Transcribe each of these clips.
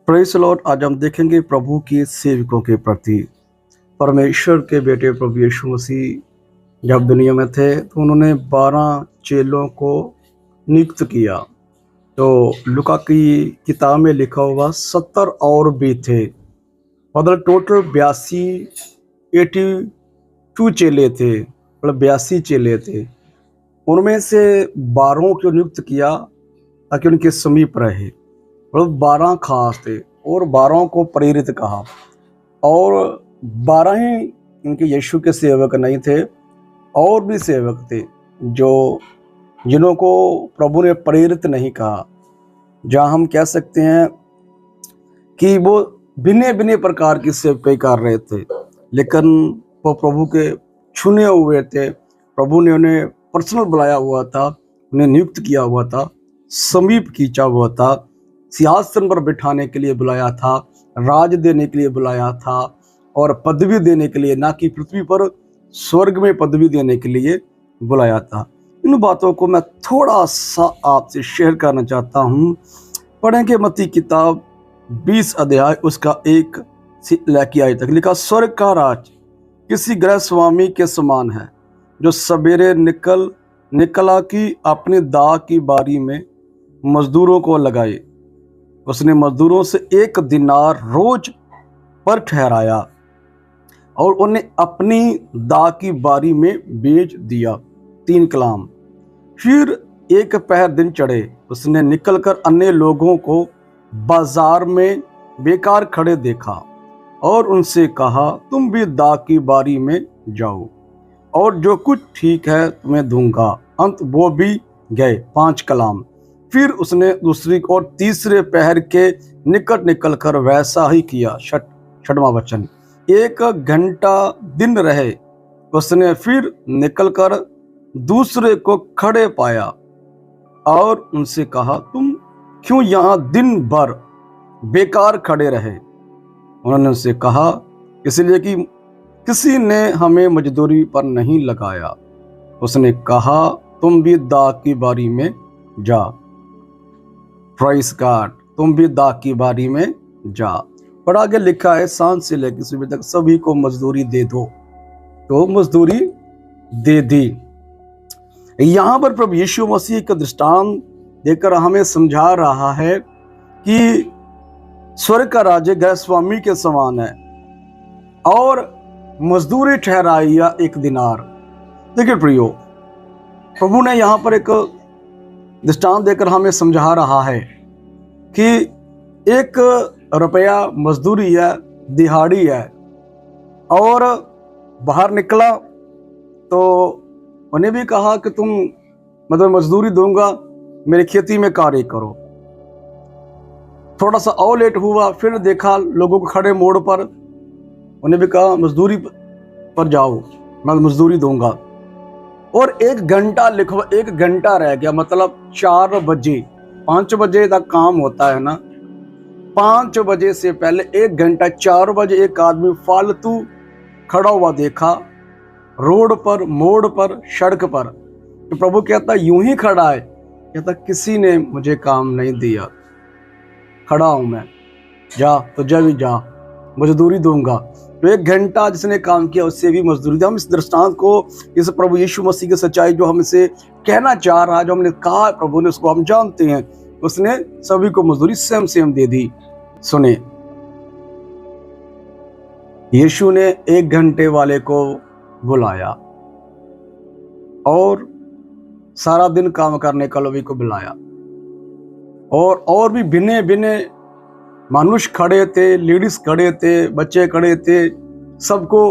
Praise the Lord. आज हम देखेंगे प्रभु के सेवकों के प्रति। परमेश्वर के बेटे प्रभु यीशु मसीह जब दुनिया में थे तो उन्होंने 12 चेलों को नियुक्त किया। तो लूका की किताब में लिखा हुआ 70 और भी थे। मतलब टोटल 82 चेले थे, मतलब 82 चेले थे। उनमें से 12 को नियुक्त किया ताकि उनके समीप रहे। मतलब 12 खास थे और 12 को प्रेरित कहा। और 12 ही इनके यीशु के सेवक नहीं थे, और भी सेवक थे जिन्हों को प्रभु ने प्रेरित नहीं कहा। जहाँ हम कह सकते हैं कि वो भिन्न भिन्न प्रकार की सेवकाई कर रहे थे, लेकिन वो प्रभु के चुने हुए थे। प्रभु ने उन्हें पर्सनल बुलाया हुआ था, उन्हें नियुक्त किया हुआ था, समीप खींचा हुआ था, सिंहासन पर बिठाने के लिए बुलाया था, राज देने के लिए बुलाया था और पदवी देने के लिए, ना कि पृथ्वी पर स्वर्ग में पदवी देने के लिए बुलाया था। इन बातों को मैं थोड़ा सा आपसे शेयर करना चाहता हूँ। पढ़ेंगे मत्ती किताब 20 अध्याय उसका 1 से लेकर आय तक। लिखा, स्वर्ग का राज किसी गृह स्वामी के समान है जो सवेरे निकला कि अपनी दाख की बारी में मजदूरों को लगाए। उसने मजदूरों से 1 दिनार रोज पर ठहराया और उन्हें अपनी दाख की बारी में बेच दिया 3 कलाम। फिर एक पहर दिन चढ़े उसने निकलकर अन्य लोगों को बाजार में बेकार खड़े देखा और उनसे कहा, तुम भी दाख की बारी में जाओ और जो कुछ ठीक है तुम्हें दूंगा। अंत वो भी गए 5 कलाम। फिर उसने दूसरी और तीसरे पहर के निकट निकलकर वैसा ही किया। 6वां वचन। 1 घंटा दिन रहे उसने फिर निकलकर दूसरे को खड़े पाया और उनसे कहा, तुम क्यों यहाँ दिन भर बेकार खड़े रहे? उन्होंने उनसे कहा, इसलिए कि किसी ने हमें मजदूरी पर नहीं लगाया। उसने कहा, तुम भी दाख की बारी में जा। प्राइस गॉड, तुम भी दाख की बारी में जा। पर आगे लिखा है, सांझ से लेकर सुबह तक सभी को मजदूरी दे दो। तो मजदूरी दे दी। यहाँ पर प्रभु यीशु मसीह का दृष्टांत देकर हमें समझा रहा है कि स्वर्ग का राज्य गृह स्वामी के समान है और मजदूरी ठहराई 1 दिनार। देखिए प्रियो, प्रभु ने यहाँ पर एक दृष्टांत देकर हमें समझा रहा है कि 1 रुपया मजदूरी है, दिहाड़ी है। और बाहर निकला तो उन्हें भी कहा कि तुम मतलब मजदूरी दूंगा, मेरी खेती में कार्य करो। थोड़ा सा और लेट हुआ, फिर देखा लोगों को खड़े मोड़ पर, उन्हें भी कहा मजदूरी पर जाओ, मैं मजदूरी दूंगा। और 1 घंटा लिखवा, 1 घंटा रह गया। मतलब 4 बजे, 5 बजे तक काम होता है ना, 5 बजे से पहले 1 घंटा, 4 बजे एक आदमी फालतू खड़ा हुआ देखा रोड पर, मोड़ पर, सड़क पर। तो प्रभु कहता यूं ही खड़ा है, कहता किसी ने मुझे काम नहीं दिया, खड़ा हूं मैं, जा तो जब जा, मजदूरी दूंगा। तो 1 घंटा जिसने काम किया उससे भी मजदूरी दी। हम इस दृष्टांत को, इस प्रभु यीशु मसीह की सच्चाई जो हमसे कहना चाह रहा है, जो हमने कहा प्रभु ने, उसको हम जानते हैं। उसने सभी को मजदूरी सेम दे दी। सुने, यीशु ने 1 घंटे वाले को बुलाया और सारा दिन काम करने का लोभी को बुलाया। और भी भिन्न भिन्न मनुष्य खड़े थे, लेडीज खड़े थे, बच्चे खड़े थे, सबको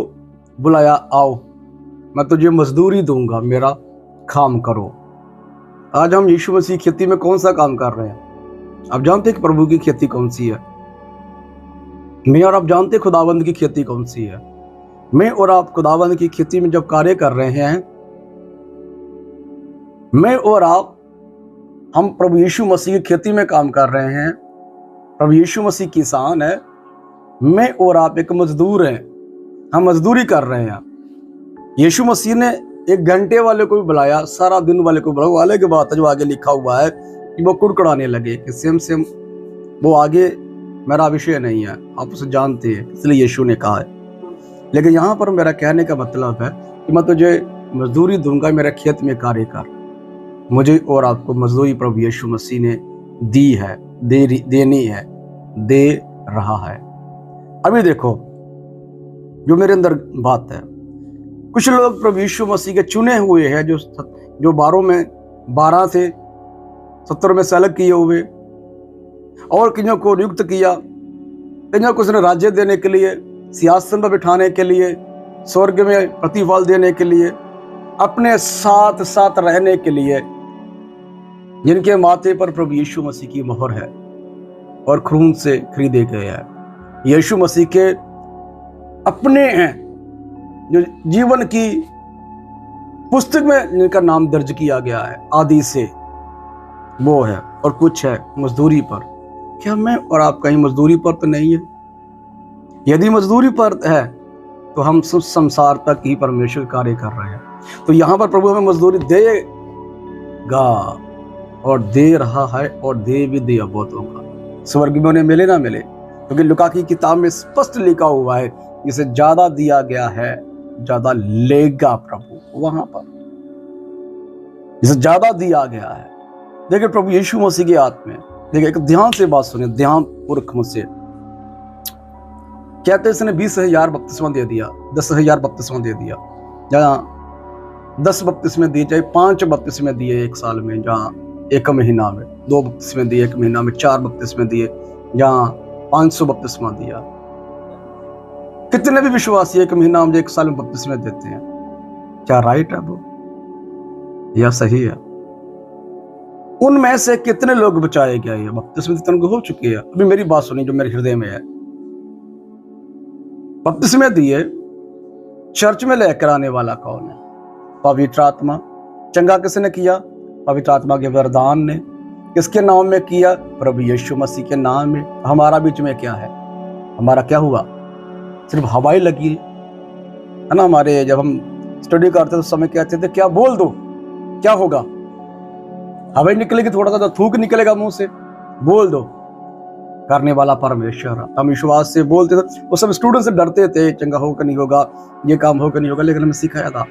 बुलाया, आओ मैं तुझे मजदूरी दूंगा, मेरा काम करो। आज हम यीशु मसीह खेती में कौन सा काम कर रहे हैं? आप जानते हैं कि प्रभु की खेती कौन सी है? मैं और आप जानते खुदावंद की खेती कौन सी है? मैं और आप खुदावंद की खेती में जब कार्य कर रहे हैं, मैं और आप, हम प्रभु यीशु मसीह की खेती में काम कर रहे हैं। प्रभु यीशु मसीह किसान है, मैं और आप एक मजदूर हैं, हम मजदूरी कर रहे हैं। यीशु मसीह ने 1 घंटे वाले को भी बुलाया, सारा दिन वाले को बुलाया। वाले के बाद जो आगे लिखा हुआ है कि वो कुड़कुड़ाने लगे कि सेम वो आगे मेरा विषय नहीं है, आप उसे जानते हैं, इसलिए यीशु ने कहा है। लेकिन यहाँ पर मेरा कहने का मतलब है कि मैं तुझे मजदूरी दूंगा, मेरे खेत में कार्य कर। मुझे और आपको मजदूरी प्रभु यीशु मसीह ने दी है, देनी है, दे रहा है। अभी देखो जो मेरे अंदर बात है, कुछ लोग प्रभु यीशु मसीह के चुने हुए हैं, जो 12 में 12 थे, 70 में से अलग किए हुए, और कईयों को नियुक्त किया, कईयों को उसने राज्य देने के लिए, सिंहासन पर बिठाने के लिए, स्वर्ग में प्रतिफल देने के लिए, अपने साथ साथ रहने के लिए, जिनके माथे पर प्रभु यीशु मसीह की मोहर है और खून से खरीदे गए हैं। यीशु मसीह के अपने हैं, जो जीवन की पुस्तक में जिनका नाम दर्ज किया गया है आदि से, वो है। और कुछ है मजदूरी पर। क्या मैं और आप कहीं मजदूरी पर तो नहीं है? यदि मजदूरी पर है तो हम संसार तक ही परमेश्वर कार्य कर रहे हैं। तो यहाँ पर प्रभु हमें मजदूरी देगा और दे रहा है, और दे भी दे बहुतों का। स्वर्ग में उन्हें मिले ना मिले, क्योंकि लुका की किताब में स्पष्ट लिखा हुआ है, इसे ज्यादा दिया गया है, ज्यादा लेगा प्रभु वहां पर। इसे ज्यादा दिया गया है। देखिए प्रभु यीशु मसीह के हाथ में, देखिए एक ध्यान से बात सुनिए, ध्यान पूर्वक मुझसे। कहते इसने 20,000 बपतिस्मा दे दिया, 10,000 बपतिस्मा दे दिया, जहाँ 10 बपतिस्मे दिए, चाहे 5 बपतिस्मे दिए एक साल में, जहाँ 1 महीना में 2 बपतिस्मे दिए, 1 महीना में 4 बपतिस्मे दिए, जहाँ 500 बपतिस्मा दिया। कितने भी विश्वासी 1 महीना में 1 साल में बपतिस्मे देते हैं। क्या राइट है वो, या सही है? उनमें से कितने लोग बचाए गए हैं? बपतिस्मे तो हो चुके हैं। अभी मेरी बात सुनिए जो मेरे हृदय में है। बपतिस्मे दिए, चर्च में लेकर आने वाला कौन है? पवित्र आत्मा। चंगा किसने किया? पवित्र आत्मा के वरदान ने। किसके नाम में किया? प्रभु यीशु मसीह के नाम में। हमारा बीच में क्या है? हमारा क्या हुआ? सिर्फ हवाई लगी है ना। हमारे जब हम स्टडी करते उस समय कहते थे क्या बोल दो, क्या होगा? हवाई निकलेगी, थोड़ा सा थूक निकलेगा मुंह से, बोल दो। करने वाला परमेश्वर। हम विश्वास से बोलते थे। उस समय स्टूडेंट से डरते थे, चंगा होगा नहीं होगा, ये काम होगा नहीं होगा, लेकिन हमें सिखाया था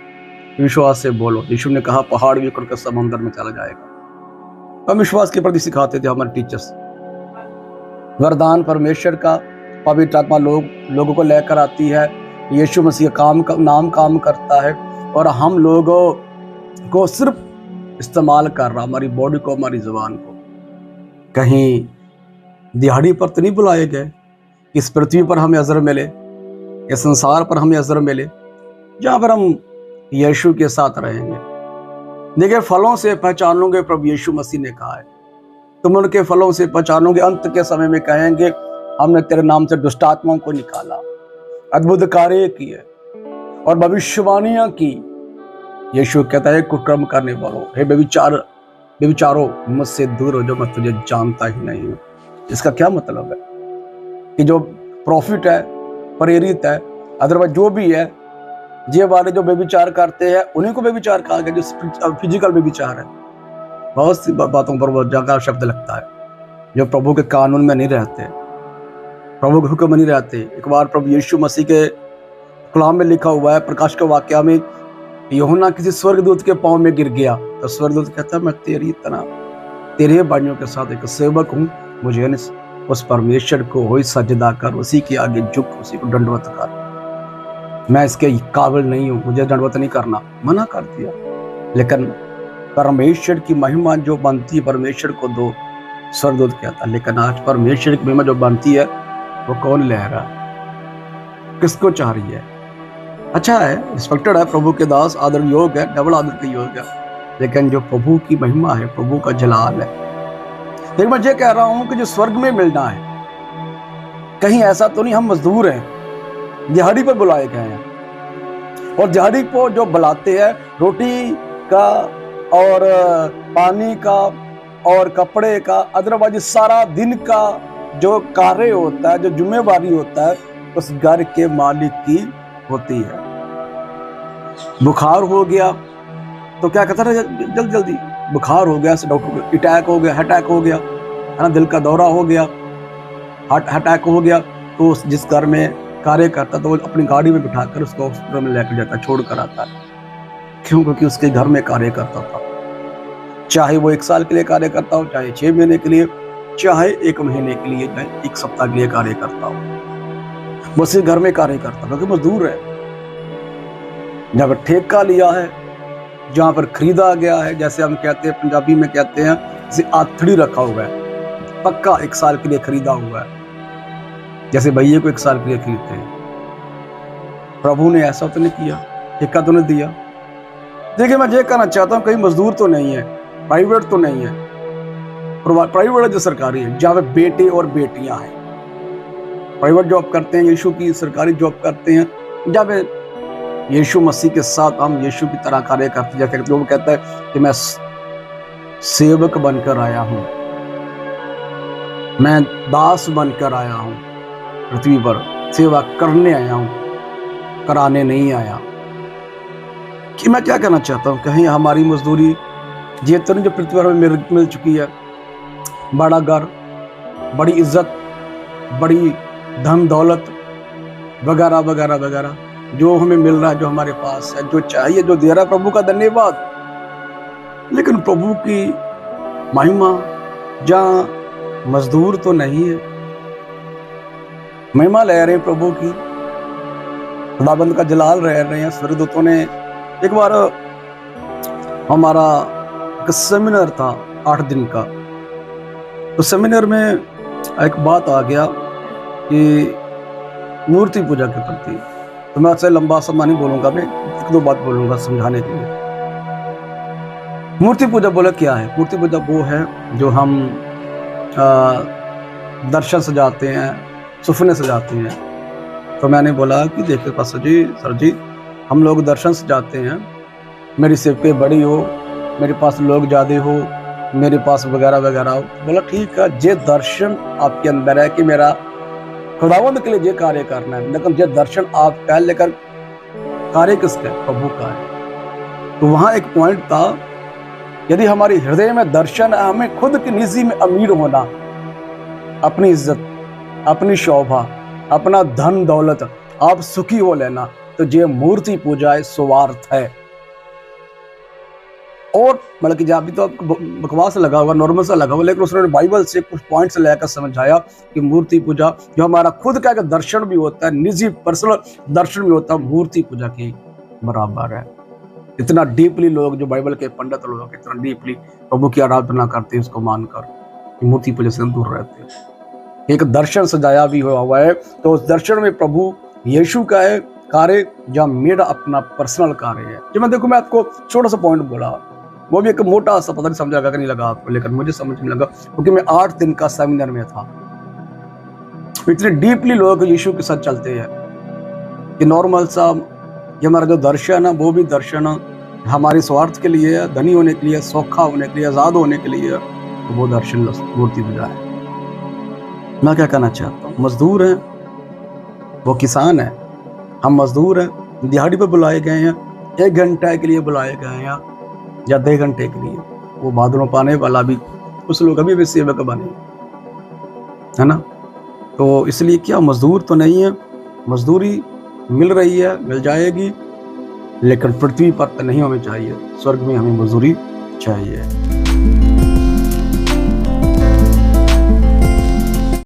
विश्वास से बोलो। यीशु ने कहा पहाड़ भी उखड़ कर समंदर में चला जाएगा। हम विश्वास के प्रति सिखाते थे हमारे टीचर्स। वरदान परमेश्वर का, पवित्र आत्मा लोगों को लेकर आती है। यीशु मसीह नाम काम करता है, और हम लोगों को सिर्फ इस्तेमाल कर रहा, हमारी बॉडी को, हमारी जुबान को। कहीं दिहाड़ी पर तो नहीं बुलाए गए। इस पृथ्वी पर हमें अजर मिले, इस संसार पर हमें अजर मिले, जहां पर हम यीशु के साथ रहेंगे। देखिए फलों से पहचानोगे, प्रभु यीशु मसीह ने कहा है, तुम उनके फलों से पहचानोगे। अंत के समय में कहेंगे हमने तेरे नाम से दुष्ट आत्माओं को निकाला, अद्भुत कार्य किए और भविष्यवाणियां की। यीशु कहता है कुकर्म करने वालों, हे व्यभिचारो, मुझसे दूर हो जो मैं तुझे जानता ही नहीं हूं। इसका क्या मतलब है? कि जो प्रॉफिट है, प्रेरित है, अदरवाइज जो भी है, ये वाले जो व्यभिचार करते हैं उन्हीं को व्यभिचार कहा गया, जो फिजिकल व्यभिचार है। बहुत सी बातों पर वो जगह शब्द लगता है, जो प्रभु के कानून में नहीं रहते, प्रभु के हुक्म में नहीं रहते। एक बार प्रभु यीशु मसीह के कलाम में लिखा हुआ है, प्रकाश के वाक्य में, यूहन्ना किसी स्वर्गदूत के पांव में गिर गया, तो स्वर्गदूत कहता है मैं तेरे भाइयों के साथ एक सेवक हूँ, मुझे उस परमेश्वर को वही सजदा कर, उसी के आगे झुक, उसी को दंडवत कर। मैं इसके काबिल नहीं हूँ, मुझे दंडवत नहीं करना, मना कर दिया। लेकिन परमेश्वर की महिमा जो बनती है परमेश्वर को दो, स्वर्गदूत कहता। लेकिन आज परमेश्वर की महिमा जो बनती है वो कौन ले रहा है? किसको चाह रही है? अच्छा है, रिस्पेक्टेड है, प्रभु के दास, आदर योग है, डबल आदर के योग है। लेकिन जो प्रभु की महिमा है, प्रभु का जलाल है, लेकिन मैं ये कह रहा हूं कि जो स्वर्ग में मिलना है, कहीं ऐसा तो नहीं हम मजदूर हैं, दिहाड़ी पर बुलाए गए हैं। और दिहाड़ी को जो बुलाते हैं, रोटी का और पानी का और कपड़े का, अदरवाइज सारा दिन का जो कार्य होता है, जो जिम्मेवारी होता है, उस घर के मालिक की होती है। बुखार हो गया तो क्या कहता है, जल्दी बुखार हो गया, डॉक्टर को अटैक हो गया, है ना, दिल का दौरा हो गया, हार्ट अटैक हो गया तो जिस घर में कार्य करता तो वो अपनी गाड़ी में बिठाकर उसको हॉस्पिटल में लेकर जाता, छोड़ कर आता है। क्यों? क्योंकि उसके घर में कार्य करता था। चाहे वो 1 साल के लिए कार्य करता हो, चाहे 6 महीने के लिए, चाहे 1 महीने के लिए, चाहे 1 सप्ताह के लिए कार्य करता हो, वो उसके घर में कार्य करता, क्योंकि मजदूर है। जहाँ पर ठेका लिया है, जहाँ पर खरीदा गया है, जैसे हम कहते हैं, पंजाबी में कहते हैं, जैसे आथड़ी रखा हुआ है, पक्का 1 साल के लिए खरीदा हुआ है, जैसे भैया को 1 साल के लिए खरीदते हैं। प्रभु ने ऐसा तो नहीं किया, ठेका तो नहीं दिया। देखिए, मैं ये कहना चाहता हूँ, कहीं मजदूर तो नहीं है, प्राइवेट तो नहीं है, प्राइवेट है जो सरकारी है, जहाँ पे बेटे और बेटियां हैं। प्राइवेट जॉब करते हैं, यीशु की सरकारी जॉब करते हैं, जहाँ पे यीशु मसीह के साथ हम यीशु की तरह कार्य करते हैं। जैसे लोग कहता है कि मैं सेवक बनकर आया हूँ, मैं दास बनकर आया हूँ, पृथ्वी पर सेवा करने आया हूँ, कराने नहीं आया। कि मैं क्या कहना चाहता हूँ, कहीं हमारी मजदूरी ये तो नहीं जो पृथ्वी पर हमें मिल चुकी है, बड़ा घर, बड़ी इज्जत, बड़ी धन दौलत वगैरह वगैरह वगैरह, जो हमें मिल रहा है, जो हमारे पास है, जो चाहिए, जो दे रहा है, प्रभु का धन्यवाद। लेकिन प्रभु की महिमा जहाँ मजदूर तो नहीं है, महिमा ले रहे हैं प्रभु की, खुदाबंद का जलाल रह रहे हैं। स्वर्गदूतों ने एक बार हमारा एक सेमिनार था 8 दिन का, तो सेमिनार में एक बात आ गया कि मूर्ति पूजा के प्रति। तो मैं आपसे लंबा समय नहीं बोलूंगा, मैं 1-2 बात बोलूंगा समझाने के लिए। मूर्ति पूजा बोला क्या है? मूर्ति पूजा वो है जो हम दर्शन सजाते हैं, सुपने सजाते हैं। तो मैंने बोला कि देखिए पास्टर जी, सर जी, हम लोग दर्शन सजाते हैं, मेरी सेवकें बड़ी हो, मेरे पास लोग ज़्यादा हो, मेरे पास वगैरह वगैरह हो। बोला ठीक है, ये दर्शन आपके अंदर है कि मेरा खुदावंद के लिए ये कार्य करना है, लेकिन ये दर्शन आप कह लेकर कार्य किसका है? प्रभु का है। तो वहाँ एक पॉइंट था, यदि हमारी हृदय में दर्शन है, हमें खुद की निजी में अमीर होना, अपनी इज्जत, अपनी शोभा, अपना धन दौलत, आप सुखी हो लेना, तो ये मूर्ति पूजा है, स्वार्थ है। और मतलब कि जब भी तो आपको बकवास लगा हुआ, नॉर्मल सा लगा हुआ, लेकिन उसने बाइबल से कुछ पॉइंट्स लेकर समझाया कि मूर्ति पूजा जो हमारा खुद का दर्शन भी होता है, निजी पर्सनल दर्शन भी होता है, मूर्ति पूजा के बराबर है। इतना डीपली लोग जो बाइबल के पंडित लोग इतना डीपली प्रभु की आराधना करते हैं, उसको मानकर मूर्ति पूजा से दूर रहते हैं। एक दर्शन सजाया भी हुआ है, तो उस दर्शन में प्रभु यीशु का है कार्य, जहाँ मेरा अपना पर्सनल कार्य है। जब मैं आपको छोटा सा पॉइंट बोला, वो भी एक मोटा सा, पता नहीं समझ लगा कि नहीं लगा आपको, लेकिन मुझे समझ में लगा, क्योंकि मैं 8 दिन का सेमिनार में था। इतने डीपली लोग यीशु के साथ चलते हैं कि नॉर्मल सा ये हमारा जो दर्शन है, वो भी दर्शन हमारे स्वार्थ के लिए है, धनी होने के लिए, सौखा होने के लिए, आजाद होने के लिए, तो वो दर्शन मूर्ति पूजा है। मैं क्या कहना चाहता हूँ, मजदूर हैं, वो किसान है, हम मजदूर हैं, दिहाड़ी पर बुलाए गए हैं, 1 घंटे के लिए बुलाए गए हैं या 2 घंटे के लिए। वो बादलों पाने वाला भी, कुछ लोग अभी भी सेवक बने, है ना। तो इसलिए क्या मजदूर तो नहीं है, मजदूरी मिल रही है, मिल जाएगी, लेकिन पृथ्वी पर तो नहीं हमें चाहिए, स्वर्ग में हमें मजदूरी चाहिए।